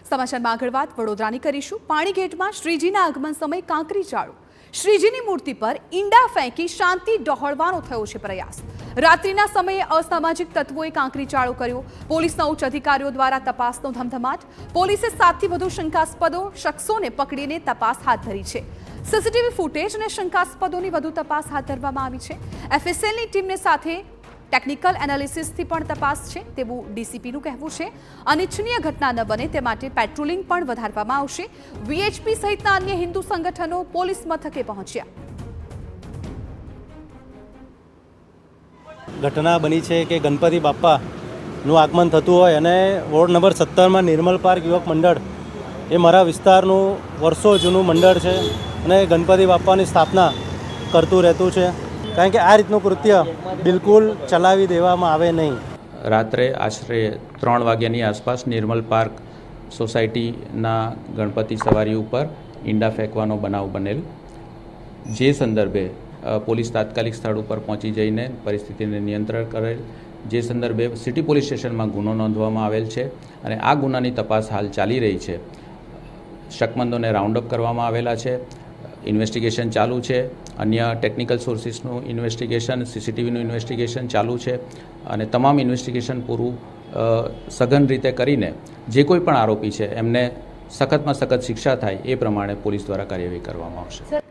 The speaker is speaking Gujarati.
સમાચારમાં આગળ વાત વડોદરાની કરીશું। પાણીગેટમાં શ્રીજીના આગમન સમયે કાંકરી ચાળો શ્રીજીની મૂર્તિ પર ઈંડા ફેંકી શાંતિ ડહોળવાનો થયો છે પ્રયાસ। રાત્રિના સમયે અસામાજિક તત્વોએ કાંકરી ચાળો કર્યો। પોલીસના ઉચ્ચ અધિકારીઓ દ્વારા તપાસનો ધમધમાટ। પોલીસે 7થી વધુ શંકાસ્પદો શખ્સોને પકડીને તપાસ હાથ ધરી છે। સીસીટીવી ફૂટેજ અને શંકાસ્પદોની વધુ તપાસ હાથ ધરવામાં આવી છે। એફએસએલની ટીમને સાથે ટેકનિકલ એનાલિસિસથી પણ તપાસ છે તેવું ડીસીપીનું કહેવું છે। અનિચ્છનીય ઘટના ન બને તે માટે પેટ્રોલિંગ પણ વધારવામાં આવશે। વીએચપી સહિતના અન્ય હિન્દુ સંગઠનો પોલીસ મથકે પહોંચ્યા। ઘટના બની છે કે ગણપતિ બાપ્પાનું આગમન થતું હોય અને વોર્ડ નંબર 17માં નિર્મલ પાર્ક યુવક મંડળ એ મારા વિસ્તારનું વર્ષો જૂનું મંડળ છે અને ગણપતિ બાપ્પાની સ્થાપના કરતું રહેતું છે, કારણ કે આ રીતનું કૃત્ય બિલકુલ ચલાવી દેવામાં આવે નહીં। રાત્રે આશરે 3 વાગ્યાની આસપાસ નિર્મલ પાર્ક સોસાયટીના ગણપતિ સવારી ઉપર ઈંડા ફેંકવાનો બનાવ બનેલ, જે સંદર્ભે પોલીસ તાત્કાલિક સ્થળ ઉપર પહોંચી જઈને પરિસ્થિતિને નિયંત્રણ કરેલ। જે સંદર્ભે સિટી પોલીસ સ્ટેશનમાં ગુનો નોંધવામાં આવેલ છે અને આ ગુનાની તપાસ હાલ ચાલી રહી છે। શકમંદોને રાઉન્ડ અપ કરવામાં આવેલા છે, ઇન્વેસ્ટિગેશન ચાલુ છે, અન્ય ટેકનિકલ સોર્સિસનું ઇન્વેસ્ટિગેશન, સીસીટીવીનું ઇન્વેસ્ટિગેશન ચાલુ છે અને તમામ ઇન્વેસ્ટિગેશન પૂરું સઘન રીતે કરીને જે કોઈ પણ આરોપી છે એમને સખતમાં સખત શિક્ષા થાય એ પ્રમાણે પોલીસ દ્વારા કાર્યવાહી કરવામાં આવશે।